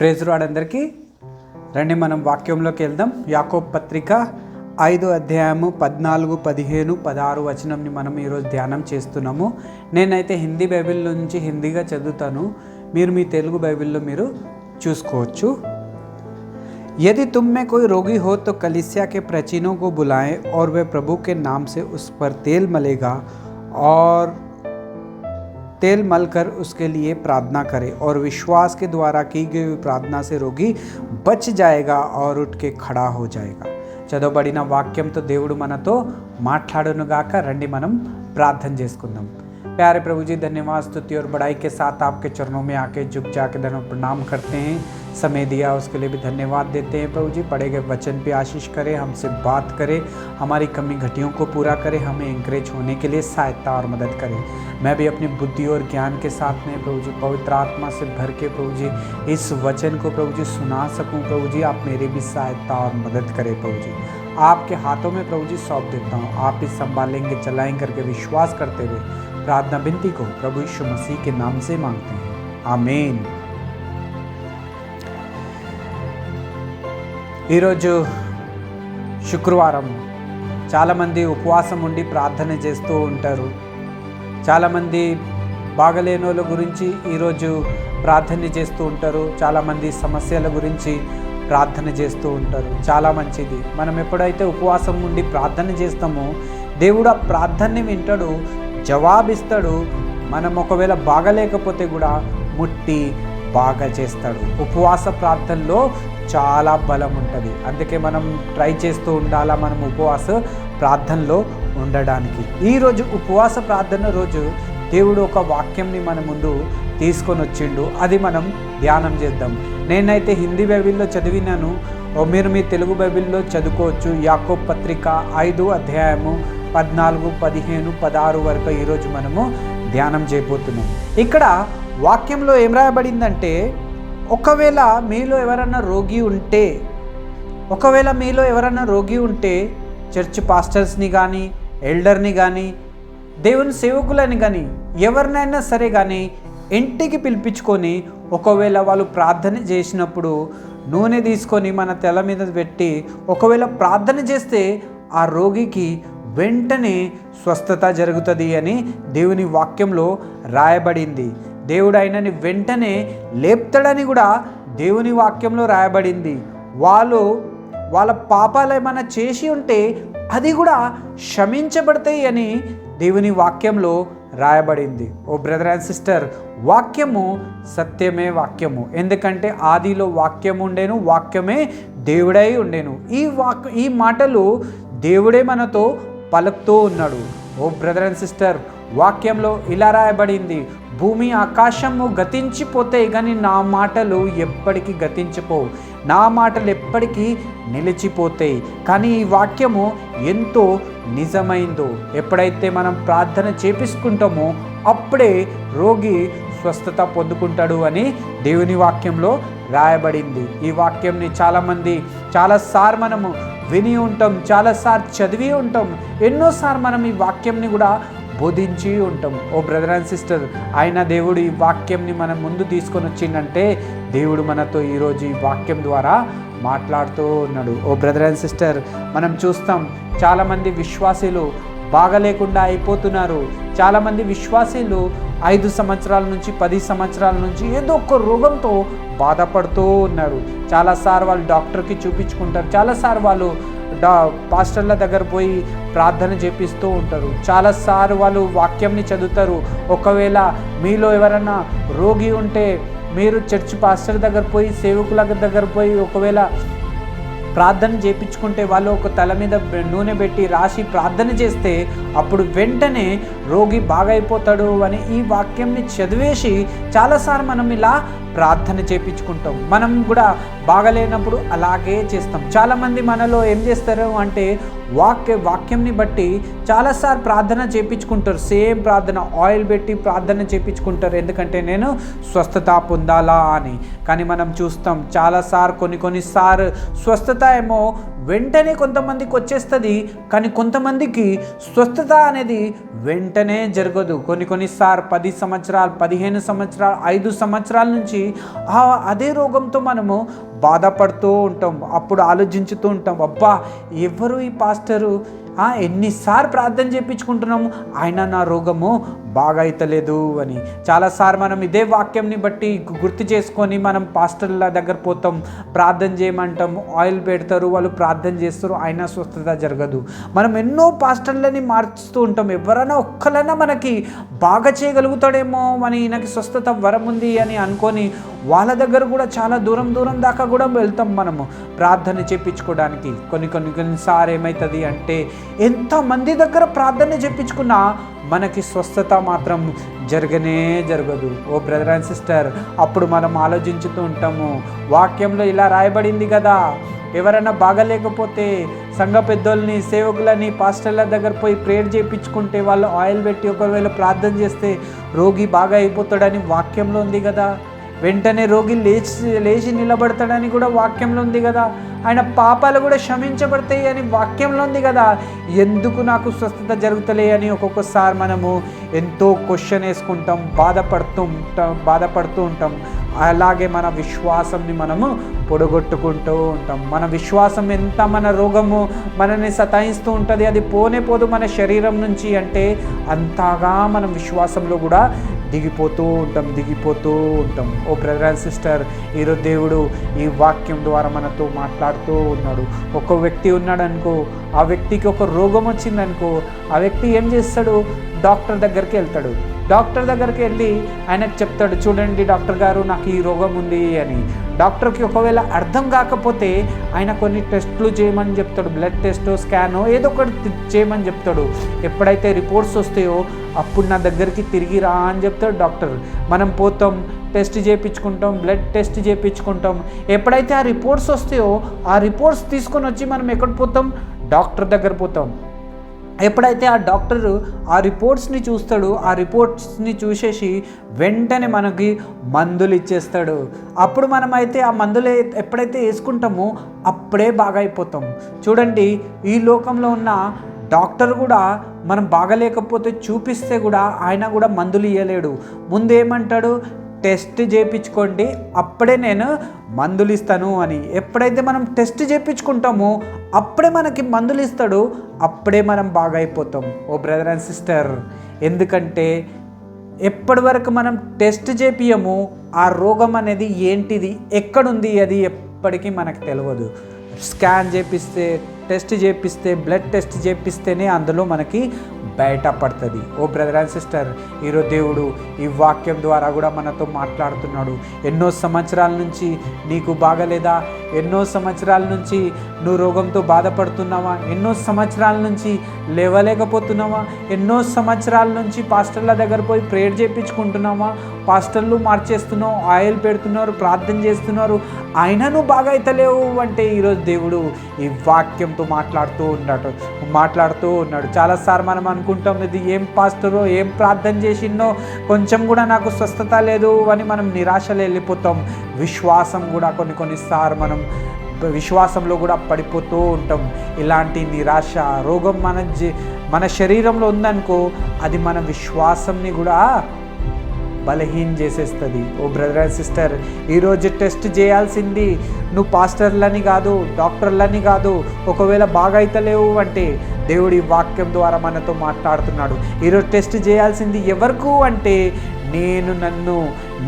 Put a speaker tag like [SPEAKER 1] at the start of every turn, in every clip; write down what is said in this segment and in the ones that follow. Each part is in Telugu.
[SPEAKER 1] ప్రైజ్ లార్డ్ అందరికీ. రండి మనం వాక్యంలోకి వెళ్దాం. యాకోబు పత్రిక 5వ అధ్యాయము 14, 15, 16 వచనంని మనం ఈరోజు ధ్యానం చేస్తున్నాము. నేనైతే హిందీ బైబిల్ నుంచి హిందీగా చదువుతాను, మీరు మీ తెలుగు బైబిల్లో మీరు చూసుకోవచ్చు. यदि तुम में कोई रोगी हो तो कलीसिया के प्राचीनों को बुलाएं और वे प्रभु के नाम से उस पर तेल मलेगा और तेल मलकर उसके लिए प्रार्थना करे और विश्वास के द्वारा की गई प्रार्थना से रोगी बच जाएगा और उठ के खड़ा हो जाएगा. చదవబడిన వాక్యంతో దేవుడు మనతో మాట్లాడునుగాక. రండి మనం ప్రార్థన చేసుకుందాం. प्यारे प्रभु जी, धन्यवाद, स्तुति और बड़ाई के साथ आपके चरणों में आके झुक जाके धन्यवाद प्रणाम करते हैं. समय दिया उसके लिए भी धन्यवाद देते हैं. प्रभु जी, पढ़े गए वचन पे आशीष करें, हमसे बात करें, हमारी कमी घटियों को पूरा करें, हमें इंकरेज होने के लिए सहायता और मदद करें. मैं भी अपनी बुद्धि और ज्ञान के साथ में प्रभु जी पवित्र आत्मा से भर के प्रभु जी इस वचन को प्रभु जी सुना सकूं. प्रभु जी, आप मेरी भी सहायता और मदद करें. प्रभु जी, आपके हाथों में प्रभु जी सौंप देता हूँ. आप ही संभालेंगे, चलाएं करके विश्वास करते हुए प्रार्थना विनती को प्रभु यीशु मसीह के नाम से मांगते हैं, आमीन. ఈరోజు శుక్రవారం. చాలామంది ఉపవాసం ఉండి ప్రార్థన చేస్తూ ఉంటారు. చాలామంది బాగలేని వాళ్ళ గురించి ఈరోజు ప్రార్థన చేస్తూ ఉంటారు. చాలామంది సమస్యల గురించి ప్రార్థన చేస్తూ ఉంటారు. చాలా మంచిది. మనం ఎప్పుడైతే ఉపవాసం ఉండి ప్రార్థన చేస్తామో దేవుడు ఆ ప్రార్థనని వింటాడు, జవాబిస్తాడు. మనం ఒకవేళ బాగలేకపోతే కూడా ముట్టి బాగా చేస్తాడు. ఉపవాస ప్రార్థనలో చాలా బలం ఉంటుంది. అందుకే మనం ట్రై చేస్తూ ఉండాలా మనం ఉపవాస ప్రార్థనలో ఉండడానికి. ఈరోజు ఉపవాస ప్రార్థన రోజు దేవుడు ఒక వాక్యంని మన ముందు తీసుకొని వచ్చిండు. అది మనం ధ్యానం చేద్దాం. నేనైతే హిందీ బైబిల్లో చదివినాను, మీరు మీ తెలుగు బైబిల్లో చదువుకోవచ్చు. యాకోబు పత్రిక 5వ అధ్యాయము 14, 15, 16 వరకు ఈరోజు మనము ధ్యానం చేయబోతున్నాం. ఇక్కడ వాక్యంలో ఏం రాయబడిందంటే, ఒకవేళ మీలో ఎవరన్నా రోగి ఉంటే చర్చ్ పాస్టర్స్ని కానీ, ఎల్డర్ని కానీ, దేవుని సేవకులని కానీ, ఎవరినైనా సరే కానీ ఇంటికి పిలిపించుకొని, ఒకవేళ వాళ్ళు ప్రార్థన చేసినప్పుడు నూనె తీసుకొని మన తల మీద పెట్టి ఒకవేళ ప్రార్థన చేస్తే ఆ రోగికి వెంటనే స్వస్థత జరుగుతుంది అని దేవుని వాక్యంలో రాయబడింది. దేవుడు ఆయనని వెంటనే లేపుతాడని కూడా దేవుని వాక్యంలో రాయబడింది. వాళ్ళ పాపాలు ఏమైనా చేసి ఉంటే అది కూడా క్షమించబడతాయి అని దేవుని వాక్యంలో రాయబడింది. ఓ బ్రదర్ అండ్ సిస్టర్, వాక్యము సత్యమే వాక్యము. ఎందుకంటే ఆదిలో వాక్యము ఉండేను, వాక్యమే దేవుడై ఉండేను. ఈ మాటలు దేవుడే మనతో పలుకుతూ ఉన్నాడు. ఓ బ్రదర్ అండ్ సిస్టర్, వాక్యంలో ఇలా రాయబడింది, భూమి ఆకాశము గతించిపోతాయి కానీ నా మాటలు ఎప్పటికీ గతించిపోవు, నా మాటలు ఎప్పటికీ నిలిచిపోతాయి. కానీ ఈ వాక్యము ఎంతో నిజమైందో. ఎప్పుడైతే మనం ప్రార్థన చేపించుకుంటామో అప్పుడే రోగి స్వస్థత పొందుకుంటాడు అని దేవుని వాక్యంలో రాయబడింది. ఈ వాక్యంని చాలాసార్లు మనము విని ఉంటాం, చాలాసార్లు చదివి ఉంటాం, ఎన్నోసార్లు మనం ఈ వాక్యంని కూడా బోధించి ఉంటాం. ఓ బ్రదర్ అండ్ సిస్టర్, ఆయన దేవుడు ఈ వాక్యంని మన ముందు తీసుకొని వచ్చిందంటే దేవుడు మనతో ఈరోజు ఈ వాక్యం ద్వారా మాట్లాడుతూ ఉన్నాడు. ఓ బ్రదర్ అండ్ సిస్టర్, మనం చూస్తాం చాలామంది విశ్వాసీలు బాగలేకుండా అయిపోతున్నారు. చాలామంది విశ్వాసీలు 5 సంవత్సరాల నుంచి 10 సంవత్సరాల నుంచి ఏదో ఒక రోగంతో బాధపడుతూ ఉన్నారు. చాలాసార్లు వాళ్ళు డాక్టర్కి చూపించుకుంటారు, చాలాసార్లు వాళ్ళు పాస్టర్ల దగ్గర పోయి ప్రార్థన చేపిస్తూ ఉంటారు, చాలాసార్లు వాళ్ళు వాక్యంని చదువుతారు. ఒకవేళ మీలో ఎవరైనా రోగి ఉంటే మీరు చర్చ్ పాస్టర్ దగ్గర పోయి, సేవకుల దగ్గర పోయి ఒకవేళ ప్రార్థన చేయించుకుంటే వాళ్ళు ఒక తల మీద నూనె పెట్టి రాసి ప్రార్థన చేస్తే అప్పుడు వెంటనే రోగి బాగైపోతాడు అని ఈ వాక్యంని చదివేసి చాలాసార్లు మనం ఇలా ప్రార్థన చేయించుకుంటాం. మనం కూడా బాగలేనప్పుడు అలాగే చేస్తాం. చాలామంది మనలో ఏం చేస్తారు అంటే వాక్యంని బట్టి చాలాసార్లు ప్రార్థన చేయించుకుంటారు. సేమ్ ప్రార్థన ఆయిల్ పెట్టి ప్రార్థన చేయించుకుంటారు, ఎందుకంటే నేను స్వస్థత పొందాలా అని. కానీ మనం చూస్తాం చాలాసార్లు కొన్నిసార్లు స్వస్థత ఏమో వెంటనే కొంతమందికి వచ్చేస్తుంది, కానీ కొంతమందికి స్వస్థత అనేది వెంటనే జరగదు. కొన్నిసార్లు 10 సంవత్సరాలు, 15 సంవత్సరాలు, 5 సంవత్సరాల నుంచి అదే రోగంతో మనము బాధపడుతూ ఉంటాం. అప్పుడు ఆలోచించుతూ ఉంటాం, అబ్బా ఎవరు ఈ పాస్టరు, ఎన్నిసార్లు ప్రార్థన చేయించుకుంటున్నాము, ఆయన నా రోగము బాగా అవుతలేదు అని. చాలాసార్లు మనం ఇదే వాక్యంని బట్టి గుర్తు చేసుకొని మనం పాస్టర్ల దగ్గర పోతాం, ప్రార్థన చేయమంటాం, ఆయిల్ పెడతారు, వాళ్ళు ప్రార్థన చేస్తారు, అయినా స్వస్థత జరగదు. మనం ఎన్నో పాస్టర్లని మార్చుతూ ఉంటాం. ఎవరైనా ఒక్కరైనా మనకి బాగా చేయగలుగుతాడేమో అని, ఈయనకి స్వస్థత వరం ఉంది అని అనుకొని వాళ్ళ దగ్గర కూడా చాలా దూరం దాకా కూడా వెళ్తాం మనము ప్రార్థన చేయించుకోవడానికి. కొన్నిసార్లు ఏమవుతుంది అంటే, ఎంతమంది దగ్గర ప్రార్థన చేయించుకున్నా మనకి స్వస్థత మాత్రం జరగదు. ఓ బ్రదర్ అండ్ సిస్టర్, అప్పుడు మనం ఆలోచించుతూ ఉంటాము, వాక్యంలో ఇలా రాయబడింది కదా, ఎవరైనా బాగలేకపోతే సంఘ పెద్దోళ్ళని, సేవకులని, పాస్టర్ల దగ్గర పోయి ప్రేయర్ చేయించుకుంటే, వాళ్ళు ఆయిల్ పెట్టి ఒకవేళ ప్రార్థన చేస్తే రోగి బాగా అయిపోతాడని వాక్యంలో ఉంది కదా, వెంటనే రోగి లేచి నిలబడతాడని కూడా వాక్యంలో ఉంది కదా, ఆయన పాపాలు కూడా క్షమించబడతాయి అని వాక్యంలో ఉంది కదా, ఎందుకు నాకు స్వస్థత జరుగుతలే అని ఒక్కొక్కసారి మనము ఎంతో క్వశ్చన్ వేసుకుంటాం, బాధపడుతూ ఉంటాం. అలాగే మన విశ్వాసంని మనము పొడగొట్టుకుంటూ ఉంటాం. మన విశ్వాసం ఎంత మన రోగము మనల్ని సతాయిస్తూ ఉంటుంది, అది పోదు మన శరీరం నుంచి అంటే, అంతగా మనం విశ్వాసంలో కూడా దిగిపోతూ ఉంటాం. ఓ బ్రదర్ అండ్ సిస్టర్, ఈరోజు దేవుడు ఈ వాక్యం ద్వారా మనతో మాట్లాడుతూ ఉన్నాడు. ఒక వ్యక్తి ఉన్నాడు అనుకో, ఆ వ్యక్తికి ఒక రోగం వచ్చిందనుకో, ఆ వ్యక్తి ఏం చేస్తాడు, డాక్టర్ దగ్గరికి వెళ్తాడు. డాక్టర్ దగ్గరికి వెళ్ళి ఆయనకు చెప్తాడు, చూడండి డాక్టర్ గారు, నాకు ఈ రోగం ఉంది అని. డాక్టర్కి ఒకవేళ అర్థం కాకపోతే ఆయన కొన్ని టెస్టులు చేయమని చెప్తాడు, బ్లడ్ టెస్టో, స్కానో ఏదో ఒకటి చేయమని చెప్తాడు. ఎప్పుడైతే రిపోర్ట్స్ వస్తాయో అప్పుడు నా దగ్గరికి తిరిగి రా అని చెప్తాడు డాక్టర్. మనం పోతాం, టెస్ట్ చేయించుకుంటాం, బ్లడ్ టెస్ట్ చేయించుకుంటాం. ఎప్పుడైతే ఆ రిపోర్ట్స్ వస్తాయో ఆ రిపోర్ట్స్ తీసుకొని వచ్చి మనం ఎక్కడ పోతాం, డాక్టర్ దగ్గర పోతాం. ఎప్పుడైతే ఆ డాక్టరు ఆ రిపోర్ట్స్ని చూస్తాడు, ఆ రిపోర్ట్స్ని చూసేసి వెంటనే మనకి మందులు ఇచ్చేస్తాడు. అప్పుడు మనమైతే ఆ మందులు ఎప్పుడైతే వేసుకుంటామో అప్పుడే బాగా అయిపోతాం. చూడండి, ఈ లోకంలో ఉన్న డాక్టర్ కూడా మనం బాగలేకపోతే చూపిస్తే కూడా ఆయన కూడా మందులు ఇవ్వలేడు. ముందేమంటాడు, టెస్ట్ చేయించుకోండి, అప్పుడే నేను మందులు ఇస్తాను అని. ఎప్పుడైతే మనం టెస్ట్ చేయించుకుంటామో అప్పుడే మనకి మందులు ఇస్తాడు, అప్పుడే మనం బాగా అయిపోతాం. ఓ బ్రదర్ అండ్ సిస్టర్, ఎందుకంటే ఎప్పటి వరకు మనం టెస్ట్ చేపియము, ఆ రోగం అనేది ఏంటిది, ఎక్కడుంది, అది ఎప్పటికీ మనకు తెలియదు. స్కాన్ చేపిస్తే, టెస్ట్ చేపిస్తే, బ్లడ్ టెస్ట్ చేపిస్తేనే అందులో మనకి బయటపడుతుంది. ఓ బ్రదర్ అండ్ సిస్టర్, ఈరోజు దేవుడు ఈ వాక్యం ద్వారా కూడా మనతో మాట్లాడుతున్నాడు. ఎన్నో సంవత్సరాల నుంచి నీకు బాగలేదా? ఎన్నో సంవత్సరాల నుంచి నువ్వు రోగంతో బాధపడుతున్నావా? ఎన్నో సంవత్సరాల నుంచి లేవలేకపోతున్నావా? ఎన్నో సంవత్సరాల నుంచి పాస్టర్ల దగ్గర పోయి ప్రేయర్ చేయించుకుంటున్నావా? పాస్టర్లు మార్చేస్తున్నావు, ఆయిల్ పెడుతున్నారు, ప్రార్థన చేస్తున్నారు, అయినా నువ్వు బాగా అవుతలేవు అంటే ఈరోజు దేవుడు ఈ వాక్యంతో మాట్లాడుతూ ఉన్నాడు. చాలాసార్లు మనం అనుకుంటాం, ఇది ఏం పాస్టరో, ఏం ప్రార్థన చేసినో, కొంచెం కూడా నాకు స్వస్థత లేదు అని మనం నిరాశలో వెళ్ళిపోతాం. విశ్వాసం కూడా కొన్నిసార్లు మనం విశ్వాసంలో కూడా పడిపోతూ ఉంటాం. ఇలాంటి నిరాశ, రోగం మన శరీరంలో ఉందనుకో, అది మన విశ్వాసంని కూడా బలహీనం చేసేస్తుంది. ఓ బ్రదర్ అండ్ సిస్టర్, ఈరోజు టెస్ట్ చేయాల్సింది నువ్వు పాస్టర్లని కాదు, డాక్టర్లని కాదు. ఒకవేళ బాగా అయితలేవు అంటే దేవుడి వాక్యం ద్వారా మనతో మాట్లాడుతున్నాడు. ఈరోజు టెస్ట్ చేయాల్సింది ఎవరికి అంటే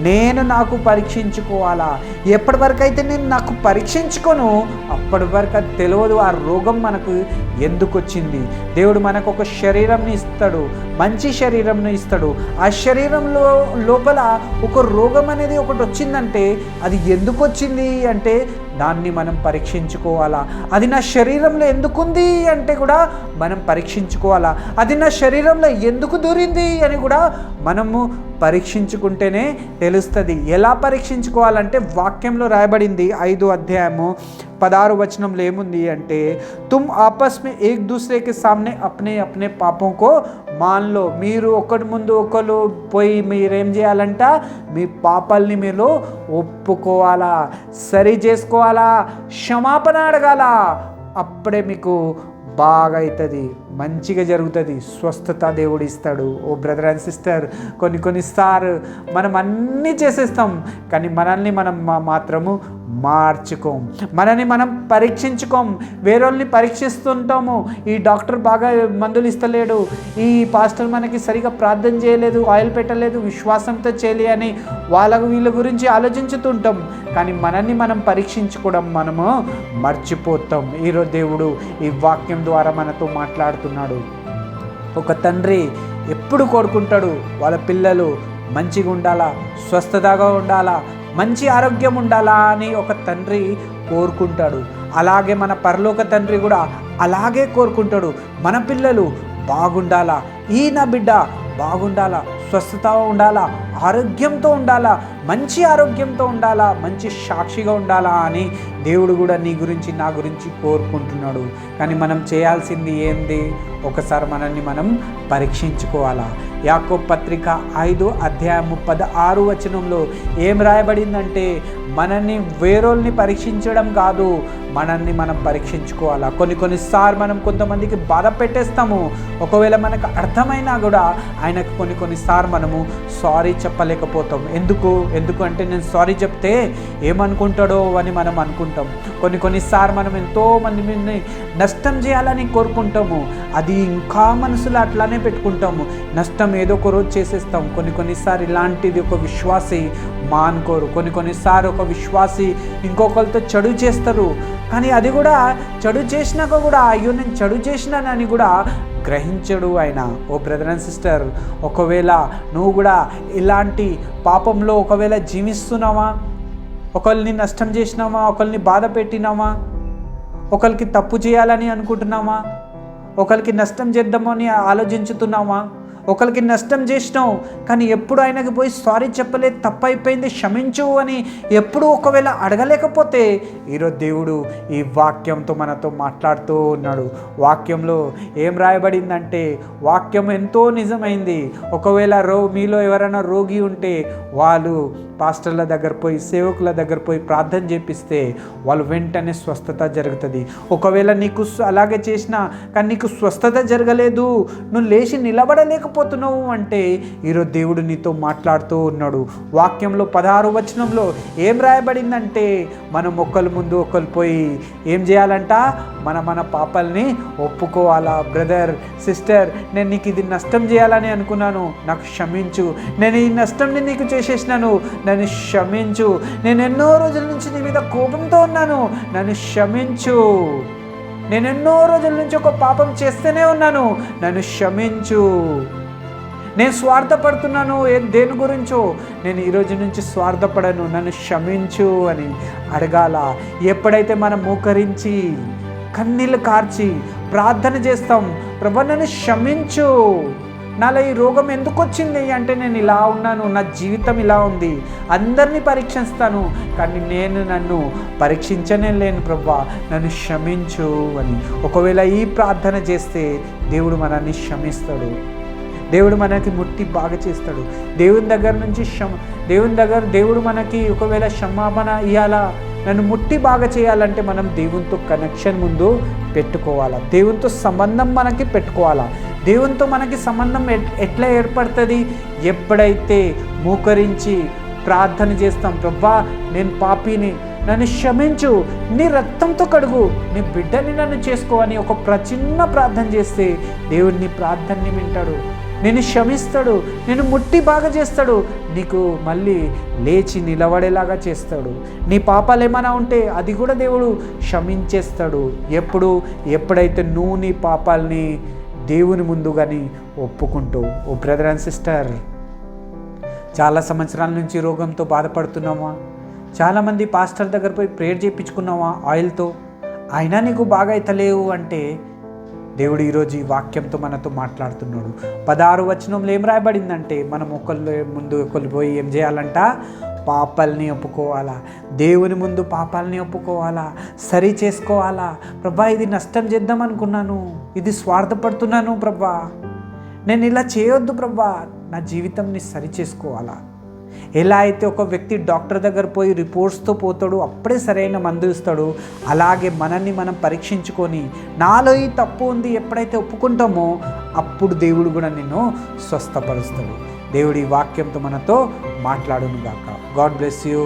[SPEAKER 1] నేను నాకు పరీక్షించుకోవాలా. ఎప్పటి వరకు అయితే నేను నాకు పరీక్షించుకోను అప్పటి వరకు అది తెలియదు ఆ రోగం మనకు ఎందుకు వచ్చింది. దేవుడు మనకు ఒక శరీరంని ఇస్తాడు, మంచి శరీరంని ఇస్తాడు. ఆ శరీరంలో లోపల ఒక రోగం అనేది ఒకటి వచ్చిందంటే అది ఎందుకు వచ్చింది అంటే దాన్ని మనం పరీక్షించుకోవాలా. అది నా శరీరంలో ఎందుకుంది అంటే కూడా మనం పరీక్షించుకోవాలా. అది నా శరీరంలో ఎందుకు దూరింది అని కూడా మనము పరీక్షించుకుంటేనే తెలుస్తుంది. ఎలా పరీక్షించుకోవాలంటే వాక్యంలో రాయబడింది 5వ అధ్యాయము 16వ వచనంలో ఏముంది అంటే, తుమ్ ఆపస్ మే ఏక్ దూసరే సామ్నే అప్నే అప్నే పాపం కో మాన్ లో. మీరు ఒకటి ముందు ఒకరు పోయి మీరేం చేయాలంట, మీ పాపాలని మీరు ఒప్పుకోవాలా, సరి చేసుకోవాలా, క్షమాపణ అడగాల. అప్పుడే మీకు బాగా అవుతుంది, మంచిగా జరుగుతుంది, స్వస్థత దేవుడు ఇస్తాడు. ఓ బ్రదర్ అండ్ సిస్టర్, కొన్నిసార్లు మనం అన్నీ చేసేస్తాం, కానీ మనల్ని మనం మాత్రము మార్చుకోం, మనని మనం పరీక్షించుకోం. వేరేల్ని పరీక్షిస్తుంటాము. ఈ డాక్టర్ బాగా మందులు ఇస్తలేడు, ఈ పాస్టర్ మనకి సరిగా ప్రార్థన చేయలేదు, ఆయిల్ పెట్టలేదు, విశ్వాసంతో చేయలే అని వీళ్ళ గురించి ఆలోచించుతుంటాం. కానీ మనల్ని మనం పరీక్షించుకోవడం మనము మర్చిపోతాం. ఈరోజు దేవుడు ఈ వాక్యం ద్వారా మనతో మాట్లాడుతున్నాడు. ఒక తండ్రి ఎప్పుడు కోరుకుంటాడు వాళ్ళ పిల్లలు మంచిగా ఉండాలా, స్వస్థతగా ఉండాలా, మంచి ఆరోగ్యం ఉండాలా అని ఒక తండ్రి కోరుకుంటాడు. అలాగే మన పరలోక తండ్రి కూడా అలాగే కోరుకుంటాడు. మన పిల్లలు బాగుండాలా, నా బిడ్డ బాగుండాలా, స్వస్థత ఉండాలా, ఆరోగ్యంతో ఉండాలా, మంచి ఆరోగ్యంతో ఉండాలా, మంచి సాక్షిగా ఉండాలా అని దేవుడు కూడా నీ గురించి నా గురించి కోరుకుంటున్నాడు. కానీ మనం చేయాల్సింది ఏంది? ఒకసారి మనల్ని మనం పరీక్షించుకోవాలా. యాకోబు పత్రిక 5:16 ఏం రాయబడిందంటే, మనల్ని వేరోల్ని పరీక్షించడం కాదు, మనల్ని మనం పరీక్షించుకోవాలా. కొన్నిసార్లు మనం కొంతమందికి బాధ పెట్టేస్తాము. ఒకవేళ మనకు అర్థమైనా కూడా ఆయనకు కొన్నిసార్లు మనము సారీ చెప్పలేకపోతాం. ఎందుకు అంటే నేను సారీ చెప్తే ఏమనుకుంటాడో అని మనం అనుకుంటాం. కొన్నిసార్లు మనం ఎంతో మంది మీద నష్టం చేయాలని కోరుకుంటాము, అది ఇంకా మనసులో అట్లానే పెట్టుకుంటాము. నష్టం ఏదో ఒక రోజు చేసేస్తాం. కొన్నిసార్లు ఇలాంటిది ఒక విశ్వాసి మానుకోరు. కొన్నిసార్లు ఒక విశ్వాసి ఇంకొకరితో చెడు చేస్తారు, కానీ అది కూడా చెడు చేసినాక కూడా అయ్యో నేను చెడు చేసినానని కూడా గ్రహించడు ఆయన. ఓ బ్రదర్ అండ్ సిస్టర్, ఒకవేళ నువ్వు కూడా ఇలాంటి పాపంలో ఒకవేళ జీవిస్తున్నావా, ఒకరిని నష్టం చేసినావా, ఒకరిని బాధ పెట్టినావా, ఒకరికి తప్పు చేయాలని అనుకుంటున్నావా, ఒకరికి నష్టం చేద్దామని ఆలోచించుతున్నావా, ఒకరికి నష్టం చేసినావు కానీ ఎప్పుడు ఆయనకి పోయి సారీ చెప్పలేదు, తప్పైపోయింది క్షమించు అని ఎప్పుడు ఒకవేళ అడగలేకపోతే ఈరోజు దేవుడు ఈ వాక్యంతో మనతో మాట్లాడుతూ ఉన్నాడు. వాక్యంలో ఏం రాయబడిందంటే, వాక్యం ఎంతో నిజమైంది. ఒకవేళ మీలో ఎవరైనా రోగి ఉంటే వాళ్ళు పాస్టర్ల దగ్గర పోయి, సేవకుల దగ్గర పోయి ప్రార్థన చేపిస్తే వాళ్ళు వెంటనే స్వస్థత జరుగుతుంది. ఒకవేళ నీకు అలాగే చేసినా కానీ నీకు స్వస్థత జరగలేదు, నువ్వు లేచి నిలబడలేకపోతున్నావు అంటే ఈరోజు దేవుడు నీతో మాట్లాడుతూ ఉన్నాడు. వాక్యంలో 16 ఏం రాయబడిందంటే, మనం ఒకరి ముందు ఒకరు పోయి ఏం చేయాలంట, మన పాపాలని ఒప్పుకోవాలా. బ్రదర్ సిస్టర్, నేను నీకు ఇది నష్టం చేయాలని అనుకున్నాను, నాకు క్షమించు. నేను ఈ నష్టంని నీకు చేసేసినాను, నన్ను క్షమించు. నేను ఎన్నో రోజుల నుంచి నీ మీద కోపంతో ఉన్నాను, నన్ను క్షమించు. నేను ఎన్నో రోజుల నుంచి ఒక పాపం చేస్తూనే ఉన్నాను, నన్ను క్షమించు. నేను స్వార్థపడుతున్నాను దేని గురించో, నేను ఈరోజు నుంచి స్వార్థపడను, నన్ను క్షమించు అని అడగాల. ఎప్పుడైతే మనం మోకరించి కన్నీళ్ళు కార్చి ప్రార్థన చేస్తాం, ప్రభు నన్ను క్షమించు, నాలో ఈ రోగం ఎందుకు వచ్చింది అంటే నేను ఇలా ఉన్నాను, నా జీవితం ఇలా ఉంది, అందరినీ పరీక్షిస్తాను కానీ నన్ను పరీక్షించనే లేను ప్రభా, నన్ను క్షమించు అని ఒకవేళ ఈ ప్రార్థన చేస్తే దేవుడు మనల్ని క్షమిస్తాడు. దేవుడు మనకి ముట్టి బాగా చేస్తాడు. దేవుని దగ్గర నుంచి దేవుడు మనకి ఒకవేళ క్షమాపణ ఇవ్వాలా, నన్ను ముట్టి బాగా చేయాలంటే మనం దేవునితో కనెక్షన్ ముందు పెట్టుకోవాలా, దేవునితో సంబంధం మనకి పెట్టుకోవాలా. దేవునితో మనకి సంబంధం ఎట్లా ఏర్పడుతుంది? ఎప్పుడైతే మోకరించి ప్రార్థన చేస్తాం, ప్రభా నేను పాపిని, నన్ను క్షమించు, నీ రక్తంతో కడుగు, నీ బిడ్డని నన్ను చేసుకో అని ఒక చిన్న ప్రార్థన చేస్తే దేవుడు నీ ప్రార్థనని వింటాడు, నేను క్షమిస్తాడు, నేను ముట్టి బాగా చేస్తాడు, నీకు మళ్ళీ లేచి నిలబడేలాగా చేస్తాడు. నీ పాపాలు ఏమైనా ఉంటే అది కూడా దేవుడు క్షమించేస్తాడు. ఎప్పుడైతే నువ్వు నీ పాపాలని దేవుని ముందు కానీ ఒప్పుకుంటూ. ఓ బ్రదర్ అండ్ సిస్టర్, చాలా సంవత్సరాల నుంచి రోగంతో బాధపడుతున్నావా? చాలామంది పాస్టర్ దగ్గర పోయి ప్రేయర్ చేయించుకున్నావా ఆయిల్తో, అయినా నీకు బాగా అవుతలేవు అంటే దేవుడు ఈరోజు ఈ వాక్యంతో మనతో మాట్లాడుతున్నాడు. 16 ఏం రాయబడిందంటే, మనం ఒకళ్ళు ముందు ఒకళ్ళు పోయి ఏం చేయాలంట, పాపాలని ఒప్పుకోవాలా, దేవుని ముందు పాపాలని ఒప్పుకోవాలా, సరి చేసుకోవాలా. ప్రభా ఇది నష్టం చేద్దాం అనుకున్నాను, ఇది స్వార్థపడుతున్నాను ప్రభా, నేను ఇలా చేయొద్దు ప్రభా, నా జీవితంని సరి చేసుకోవాలా. ఎలా అయితే ఒక వ్యక్తి డాక్టర్ దగ్గర పోయి రిపోర్ట్స్తో పోతాడు, అప్పుడే సరైన మందు ఇస్తాడు, అలాగే మనల్ని మనం పరీక్షించుకొని నాలో ఈ తప్పు ఉంది ఎప్పుడైతే ఒప్పుకుంటామో అప్పుడు దేవుడు కూడా నిన్ను స్వస్థపరుస్తాడు. దేవుడి వాక్యంతో మనతో మాట్లాడును గాక. God bless you.